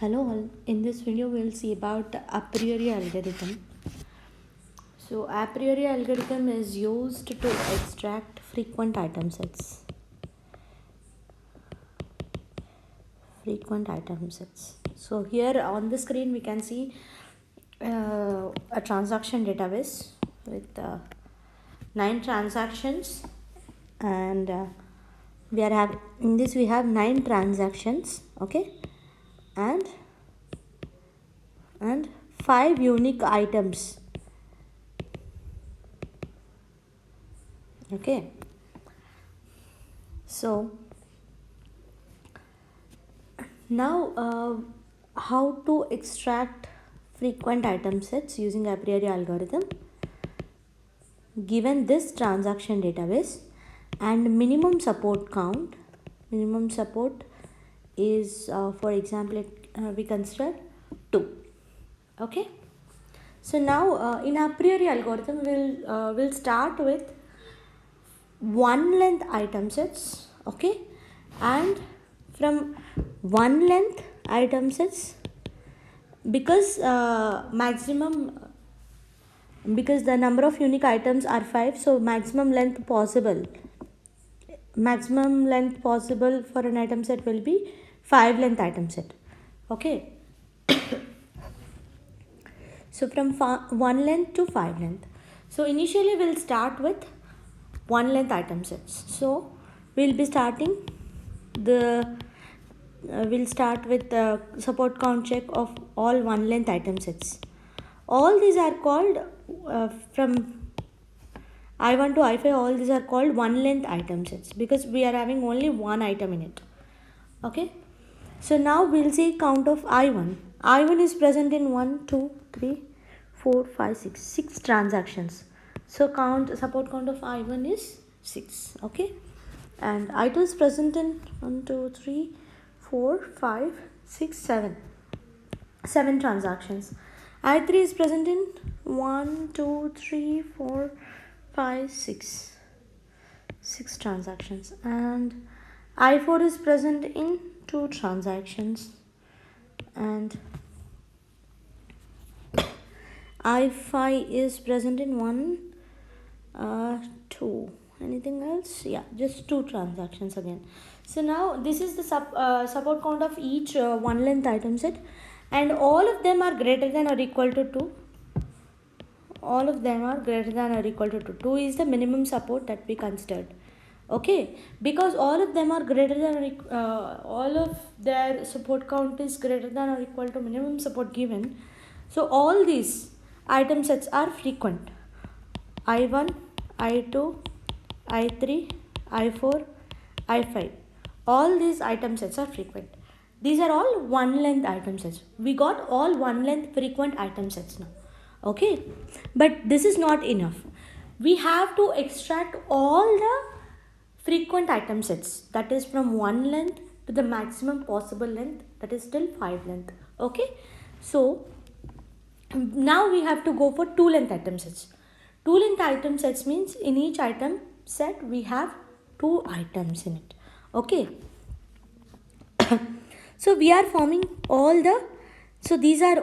Hello all. In this video we'll see about a priori algorithm. So a priori algorithm is used to extract frequent item sets. So here on the screen we can see a transaction database with 9 transactions, and in this we have 9 transactions, okay, and 5 unique items, okay. So now how to extract frequent item sets using a priori algorithm. Given this transaction database and minimum support count, minimum support is for example we consider 2, okay. So now in a priori algorithm we'll start with 1 length item sets, okay, and from 1 length item sets, because because the number of unique items are 5, so maximum length possible for an item set will be 5 length item set, okay. So from 1 length to 5 length. So initially we'll start with 1 length item sets. So we'll be starting we'll start with the support count check of all 1 length item sets. All these are called from I1 to I5, all these are called 1 length item sets because we are having only one item in it, okay. So now we'll see count of I1. I1 is present in 1, 2, 3, 4, 5, 6 transactions. So support count of I1 is 6, okay. And I2 is present in 1, 2, 3, 4, 5, 6, 7 transactions. I3 is present in 1, 2, 3, 4, 5, 6 transactions, and I4 is present in 2 transactions, and I5 is present in 1, 2. Anything else? Yeah, just 2 transactions again. So now this is the support count of each 1 length item set, and all of them are greater than or equal to 2. All of them are greater than or equal to 2. 2 is the minimum support that we considered, okay. Because all of them are greater than all of their support count is greater than or equal to minimum support given, so all these item sets are frequent. I1, I2, I3, I4, I5, all these item sets are frequent. These are all 1 length item sets. We got all 1 length frequent item sets now, okay. But this is not enough. We have to extract all the frequent item sets, that is from 1 length to the maximum possible length, that is still 5 length, okay. So now we have to go for 2 length item sets. 2 length item sets means in each item set we have 2 items in it, okay. So we are forming so these are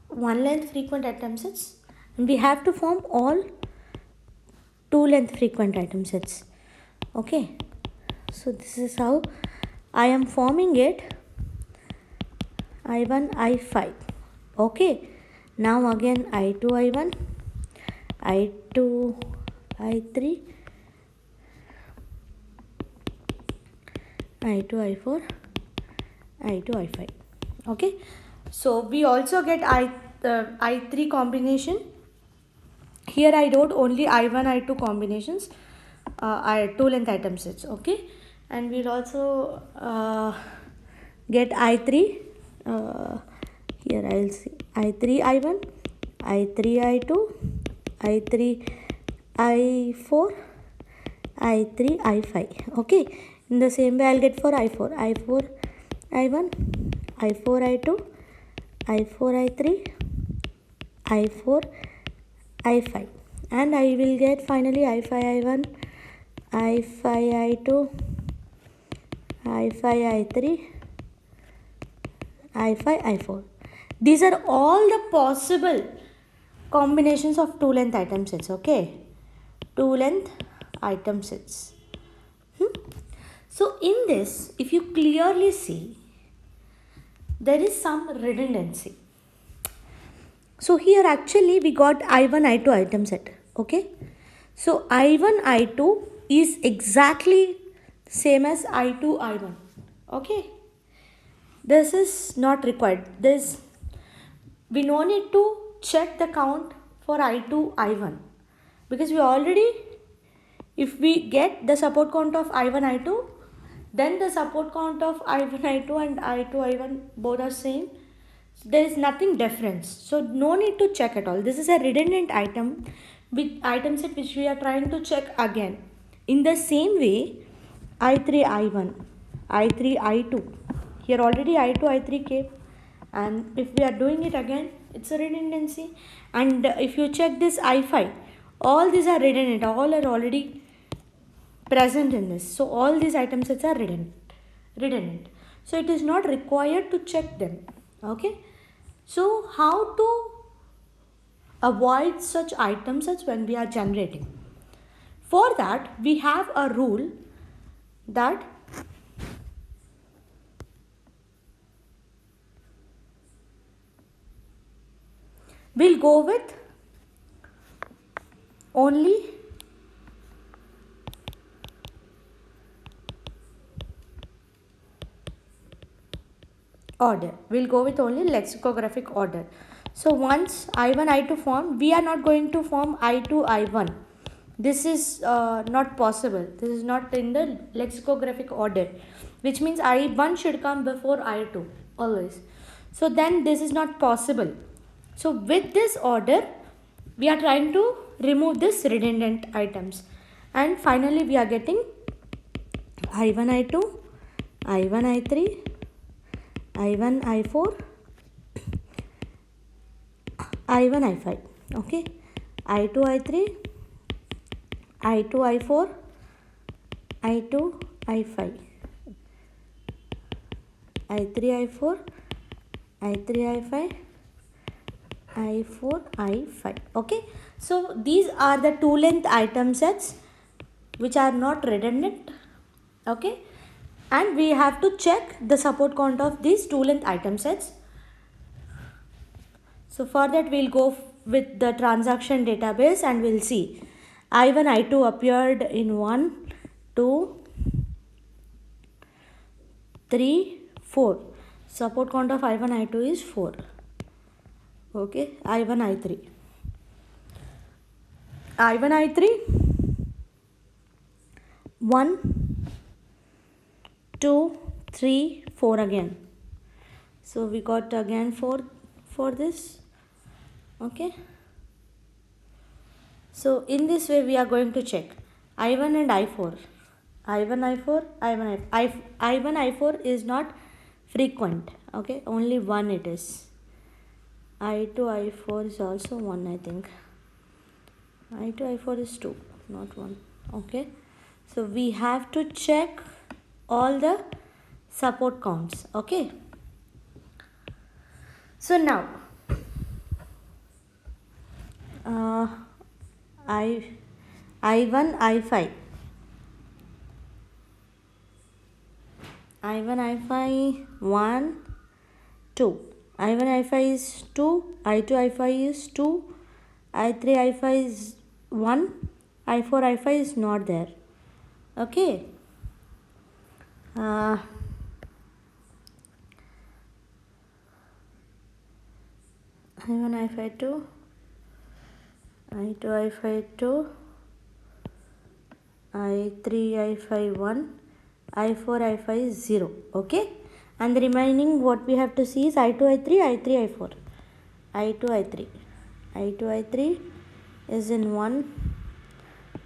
1 length frequent item sets, and we have to form all 2 length frequent item sets, okay. So this is how I am forming it. I1, I5, okay. Now again I2, I1, I2, I3, I2, I4, I2, I5, okay. So we also get I3 combination. Here I wrote only I1, I2 combinations, 2 length item sets, okay. And we'll also get I3. Here I'll see I3, I1, I3, I2, I3, I4, I3, I5, okay. In the same way I'll get for I4, I4, I1, I4, I2, I4, I3, I4, I5, and I will get finally I5, I1, I5, I2, I5, I3, I5, I4. These are all the possible combinations of two length item sets. Okay, two length item sets. So in this, if you clearly see, there is some redundancy. So here actually we got I1, I2 item set. Okay, so I1, I2 is exactly same as I2, I1. Okay, this is not required. We no need to check the count for I2, I1, because we already, if we get the support count of I1, I2, then the support count of I1, I2 and I2, I1 both are same. There is nothing difference, so no need to check at all. This is a redundant item set which we are trying to check again. In the same way, I3, I1, I3, I2, here already I2, I3 came, and if we are doing it again, it's a redundancy. And if you check this I5, all these are redundant, all are already present in this, so all these item sets are redundant, so it is not required to check them. Okay, so how to avoid such item sets when we are generating? For that, we have a rule that we'll go with only order. We'll go with only lexicographic order. So once I1, I2 form, we are not going to form I2, I1. This is not possible. This is not in the lexicographic order, which means I1 should come before I2 always. So then this is not possible. So with this order, we are trying to remove this redundant items, and finally we are getting I1, I2, I1, I3, I1, I4, I1, I5. Okay, I2, I3, I2, I4, I2, I5, I3, I4, I3, I5, I4, I5. Okay, so these are the two length item sets which are not redundant. Okay, and we have to check the support count of these two length item sets. So for that, we'll go with the transaction database and we'll see I1, I2 appeared in 1, 2, 3, 4. Support count of I1, I2 is 4. Okay, I1, I3. I1, I3, 1, 2, 3, 4 again. So we got again 4 for this. Okay, so in this way we are going to check I1 and I4. I1, I4, I1, I1, I4 is not frequent. Okay, only one it is. I2, I4 is also 1, I think. I2, I4 is 2, not 1. Okay, so we have to check all the support counts. Okay, so now I1, I5. I1, I5, 1, 2. I1, I5 is 2. I2, I5 is 2. I3, I5 is 1. I4, I5 is not there. Okay. I1, I5 2. I2, I5 2. I3, I5 1. I4, I5 is 0. Okay, and the remaining what we have to see is I2, I3, I3, I4. I2, I3. I2, I3 is in 1,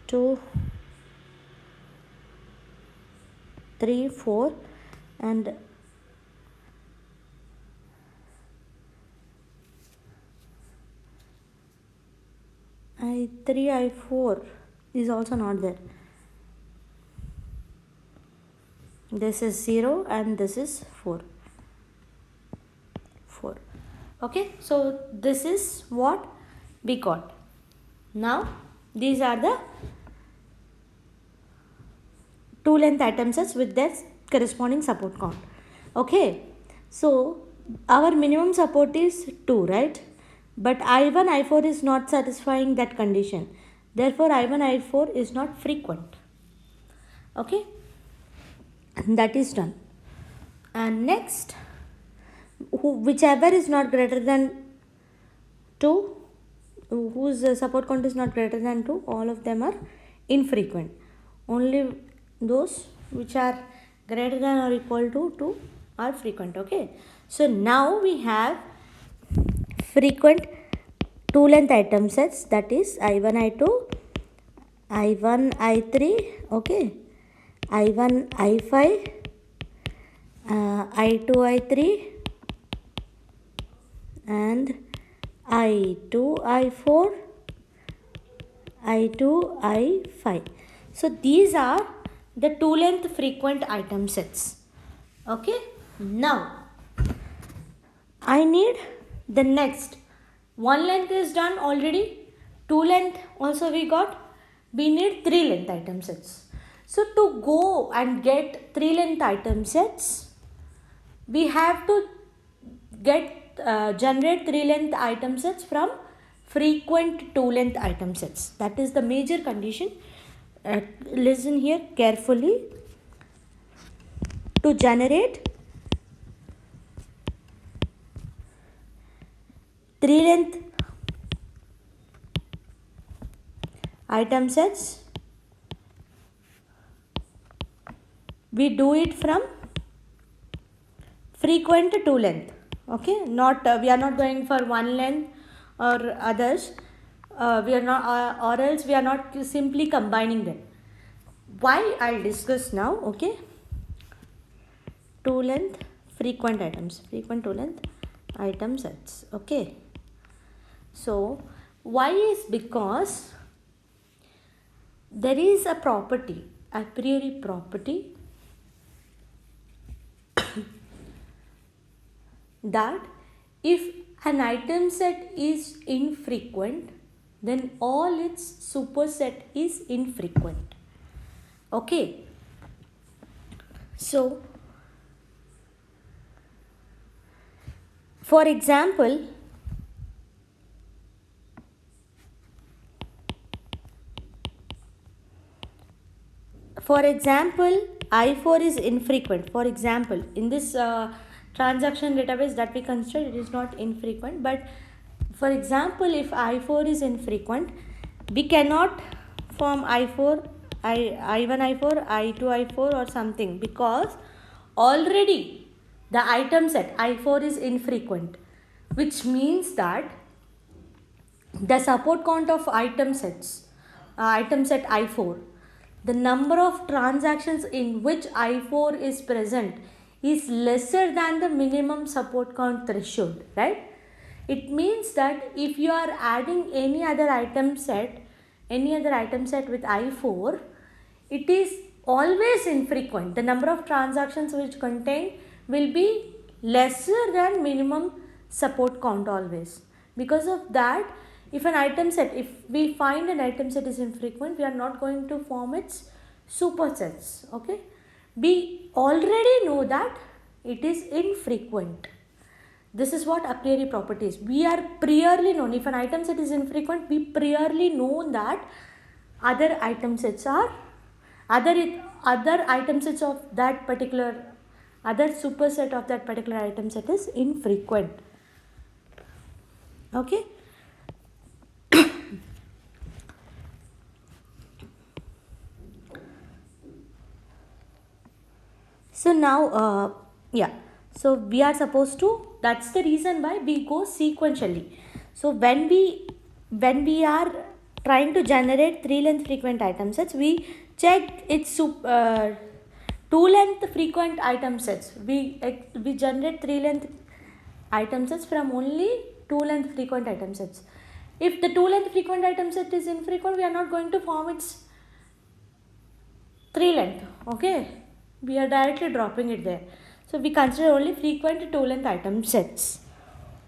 2, 3, 4, and I3, I4 is also not there. This is 0 and this is 4. Okay, so this is what we got. Now these are the two length item sets with their corresponding support count. Okay, so our minimum support is 2, right? But I1 I4 is not satisfying that condition, therefore I1 I4 is not frequent. Okay, that is done. And next, whichever is not greater than 2, whose support count is not greater than 2, all of them are infrequent. Only those which are greater than or equal to 2 are frequent. Okay, so now we have frequent two length item sets, that is I1 I2, I1 I3, okay, I1 I5, I2 I3, and I2 I4, I2 I5. So these are the two length frequent item sets. Okay, now I need the next. One length is done already, two length also we got. We need three length item sets. So to go and get three length item sets, we have to generate three length item sets from frequent two length item sets. That is the major condition. Listen here carefully. To generate three length item sets, we do it from frequent two length. Okay, not we are not going for one length or others. We are not, or else we are not simply combining them. Why, I'll discuss now. Okay, two length frequent items, frequent two length item sets. Okay, so why is because there is a property, a priori property, that if an item set is infrequent, then all its superset is infrequent. Okay, so for example, I4 is infrequent. For example, in this transaction database that we consider, it is not infrequent, but for example, if I4 is infrequent, we cannot form I1 I4, I2 I4 or something, because already the item set I4 is infrequent, which means that the support count of item set I4, the number of transactions in which I4 is present is lesser than the minimum support count threshold, right? It means that if you are adding any other item set with I4, it is always infrequent. The number of transactions which contain will be lesser than minimum support count always. Because of that, if we find an item set is infrequent, we are not going to form its supersets. Okay, we already know that it is infrequent. This is what a priori property is. We are priorly known. If an item set is infrequent, we priorly know that other item sets are other item sets of that particular, other superset of that particular item set is infrequent. Okay. So now, so we are supposed to, that's the reason why we go sequentially. So when we are trying to generate three length frequent item sets, we check its two length frequent item sets. We generate three length item sets from only two length frequent item sets. If the two length frequent item set is infrequent, we are not going to form its three length. Okay, we are directly dropping it there. So we consider only frequent two length item sets.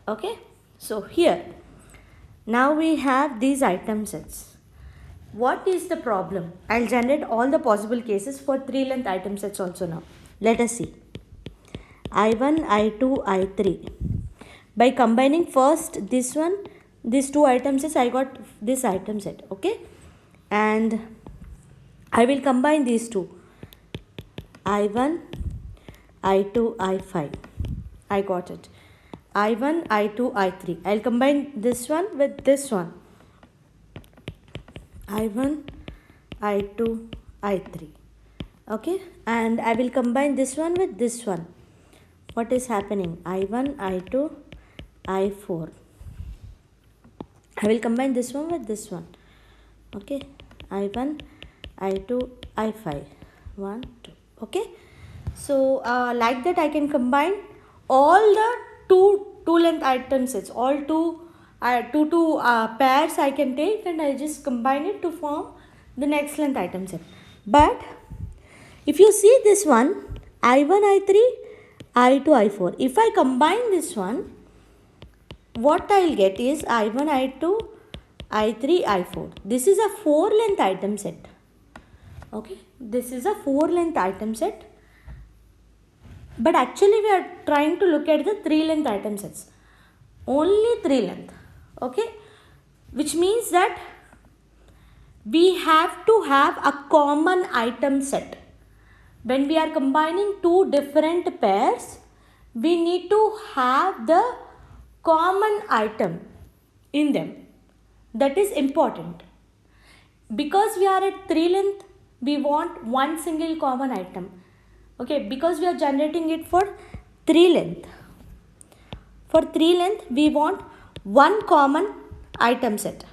Okay, so here now we have these item sets. What is the problem? I'll generate all the possible cases for 3 length item sets also now. Let us see. I1, I2, I3. By combining first this one, these two item sets, I got this item set. Okay, and I will combine these two. I1, I2, I5. I got it. I1, I2, I3. I'll combine this one with this one. I1, I2, I3. Okay, and I will combine this one with this one. What is happening? I1, I2, I4. I will combine this one with this one. Okay, I1, I2, I5. 1, 2. Okay, so like that I can combine all the two length item sets, all two pairs I can take, and I just combine it to form the next length item set. But if you see this one, I1, I3, I2, I4. If I combine this one, what I will get is I1, I2, I3, I4. This is a 4 length item set. Okay, this is a 4 length item set. But actually we are trying to look at the 3 length item sets. Only 3 length. Okay, which means that we have to have a common item set. When we are combining two different pairs, we need to have the common item in them. That is important. Because we are at 3 length, we want one single common item. Okay, because we are generating it for 3 length. For 3 length, we want one common item set.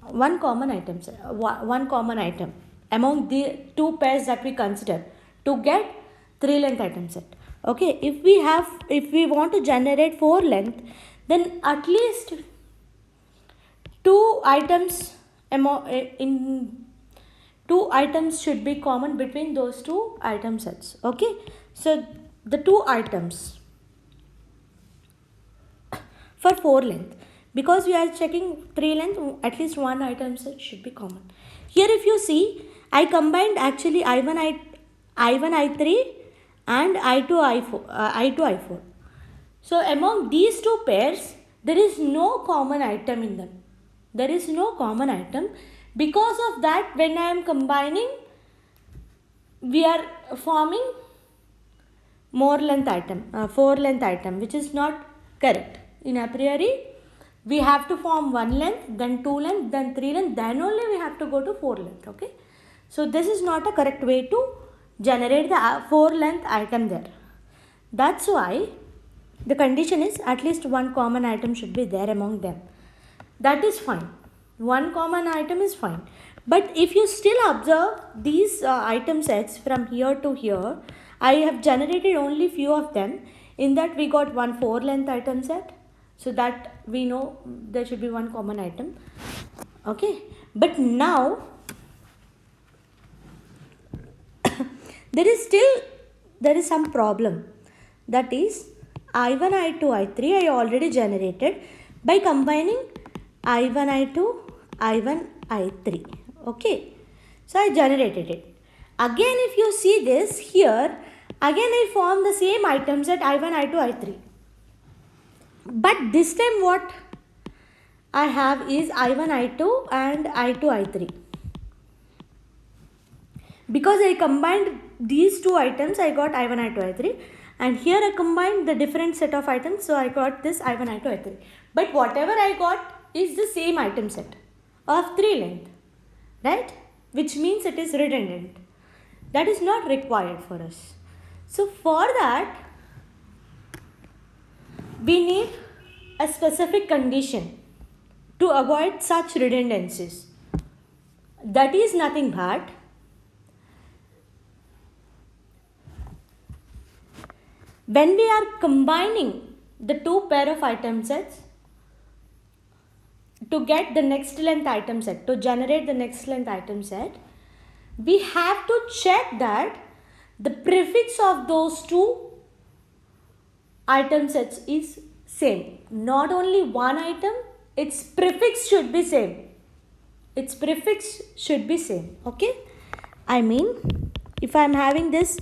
One common item set. One common item among the two pairs that we consider to get 3 length item set. Okay, if we want to generate 4 length, then at least two items should be common between those two item sets. Okay, so the two items for 4 length, because we are checking 3 length, at least one item set should be common. Here if you see, I combined actually I1, I3 and I2, I4. So among these two pairs, there is no common item in them. There is no common item. Because of that, when I am combining, we are forming more length item, 4 length item, which is not correct. In a priori, we have to form 1 length, then 2 length, then 3 length, then only we have to go to 4 length. Okay, so this is not a correct way to generate the 4 length item there. That's why the condition is at least one common item should be there among them. That is fine. One common item is fine. But if you still observe these item sets from here to here, I have generated only few of them. In that we got one 4 length item set. So that we know there should be one common item. Okay. But now there is some problem. That is I1, I2, I3 I already generated by combining I1, I2, I1, I3. Okay, so I generated it. Again if you see this here, again I form the same items at I1, I2, I3. But this time what I have is I1, I2 and I2, I3. Because I combined these two items, I got I1, I2, I3. And here I combined the different set of items, so I got this I1, I2, I3. But whatever I got is the same item set of 3 length, right? Which means it is redundant. That is not required for us. So for that, we need a specific condition to avoid such redundancies. That is nothing but when we are combining the two pair of item sets to get the next length item set, to generate the next length item set, we have to check that the prefix of those two item sets is same. Not only one item, its prefix should be same. Its prefix should be same. Okay, I mean, if I'm having this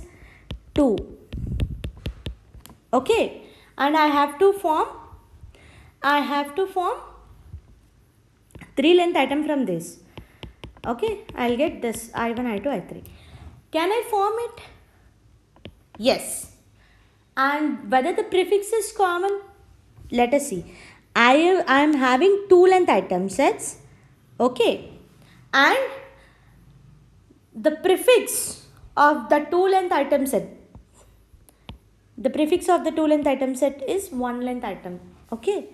2, okay, and I have to form 3 length item from this. Okay, I'll get this I1, I2, I3. Can I form it? Yes. And whether the prefix is common, let us see. I am having 2 length item sets. Okay, and the prefix of the 2 length item set, the prefix of the 2 length item set is 1 length item. Okay,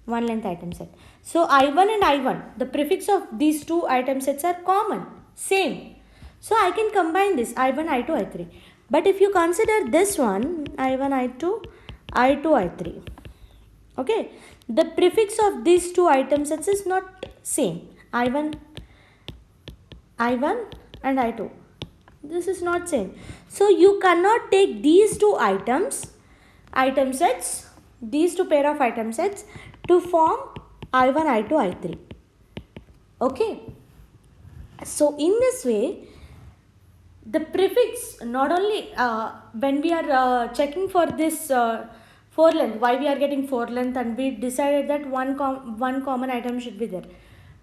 1 length item set. So I1 and I1, the prefix of these 2 item sets are common, same. So I can combine this I1, I2, I3. But if you consider this one, I1, I2, I2, I3, okay, the prefix of these 2 item sets is not same. I1 and I2, this is not same. So you cannot take these 2 item sets, these 2 pair of item sets to form I1, I2, I3. Okay, so in this way, the prefix, not only when we are checking for this 4 length, why we are getting 4 length, and we decided that one common item should be there.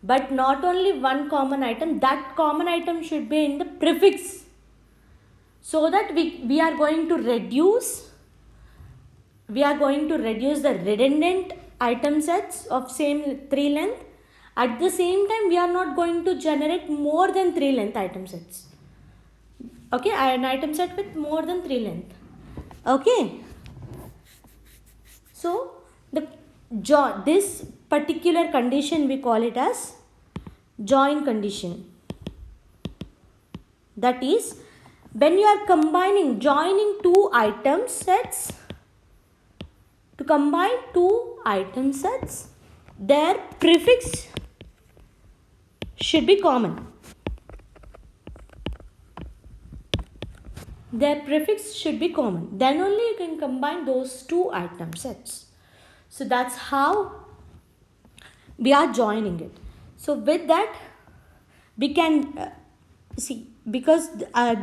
But not only one common item, that common item should be in the prefix, so that we are going to reduce the redundant item sets of same 3 length. At the same time, we are not going to generate more than 3 length item sets. Okay, an item set with more than 3 length. Okay, so this particular condition we call it as join condition. That is, when you are joining 2 item sets, to combine 2 item sets, their prefix should be common. Their prefix should be common. Then only you can combine those 2 item sets. So that's how we are joining it. So with that, we can see, because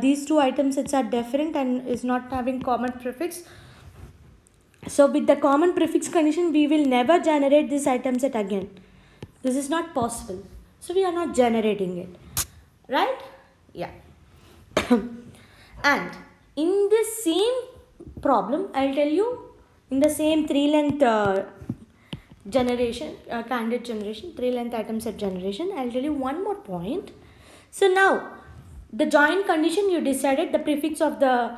these 2 item sets are different and is not having common prefix. So with the common prefix condition, we will never generate this item set again. This is not possible. So we are not generating it. Right? Yeah. And in this same problem, I'll tell you, in the same 3 length generation, candidate generation, 3 length item set generation, I'll tell you one more point. So now, the join condition, you decided the prefix of the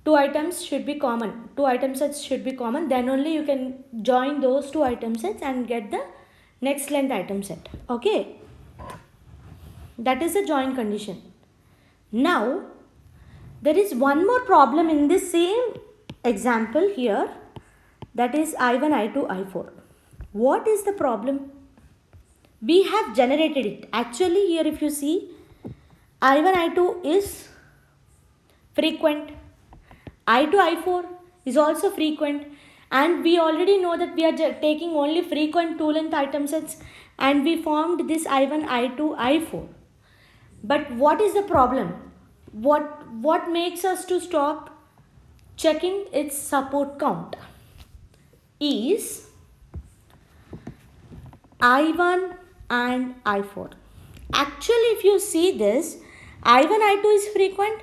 2 items should be common. 2 item sets should be common. Then only you can join those 2 item sets and get the next length item set. Okay. That is the join condition. Now, there is one more problem in this same example here. That is I1, I2, I4. What is the problem? We have generated it. Actually, here if you see, I1, I2 is frequent. I2, I4 is also frequent. And we already know that we are taking only frequent 2 length item sets, and we formed this I1, I2, I4. But what is the problem? What makes us to stop checking its support count is I1 and I4. Actually, if you see this, I1, I2 is frequent,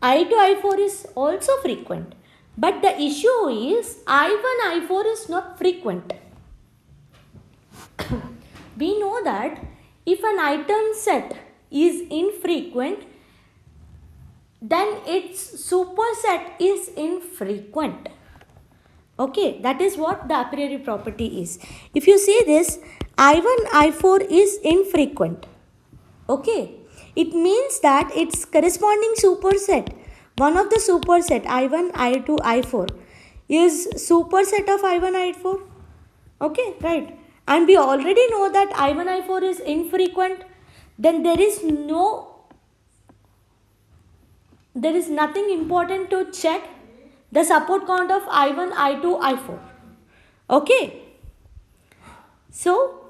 I2, I4 is also frequent. But the issue is I1, I4 is not frequent. We know that if an item set is infrequent, then its superset is infrequent. Okay, that is what the a priori property is. If you see this, I1, I4 is infrequent. Okay, it means that its corresponding superset, one of the superset I1, I2, I4 is superset of I1, I4. Okay, right. And we already know that I1, I4 is infrequent. Then there is nothing important to check the support count of I1, I2, I4. Okay. So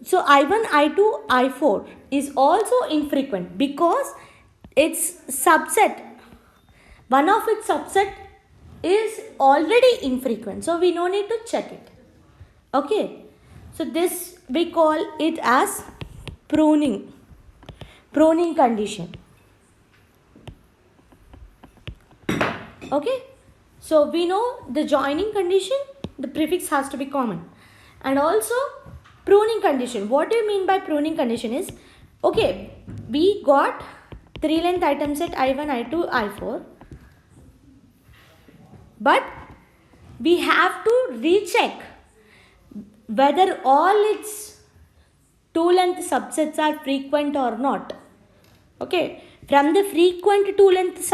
I1, I2, I4 is also infrequent because its subset, one of its subset is already infrequent. So we no need to check it. Okay. So this we call it as pruning condition. Okay. So we know the joining condition, the prefix has to be common. And also pruning condition. What do you mean by pruning condition is, okay, we got 3 length item set I1, I2, I4. But we have to recheck whether all its 2 length subsets are frequent or not. Okay, from the frequent 2 length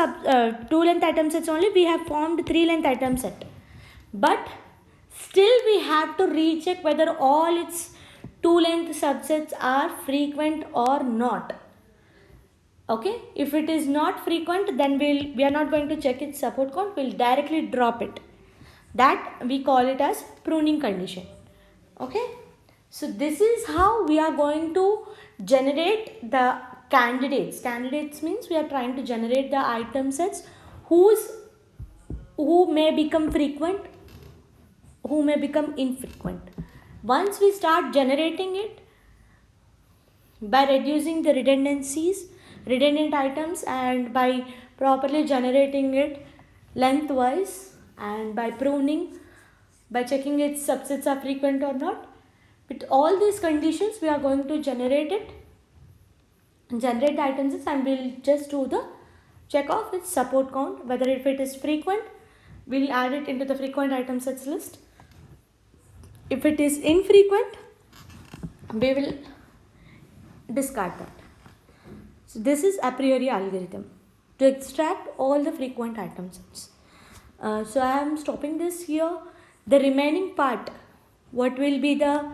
item sets only we have formed 3 length item set. But still we have to recheck whether all its 2 length subsets are frequent or not. Okay, if it is not frequent, then we are not going to check its support count, we'll directly drop it. That we call it as pruning condition. Okay, so this is how we are going to generate the candidates. Candidates means we are trying to generate the item sets who may become frequent, who may become infrequent. Once we start generating it by reducing the redundant items, and by properly generating it lengthwise, and by pruning, by checking its subsets are frequent or not, with all these conditions we are going to generate the items, and we'll just do the check of its support count, whether if it is frequent we'll add it into the frequent item sets list. If it is infrequent, we will discard that. So this is a priori algorithm to extract all the frequent item sets. So I am stopping this here. The remaining part, what will be the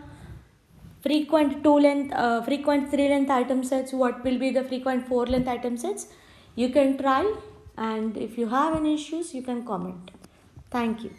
frequent 3 length item sets, what will be the frequent 4 length item sets, you can try, and if you have any issues you can comment. Thank you.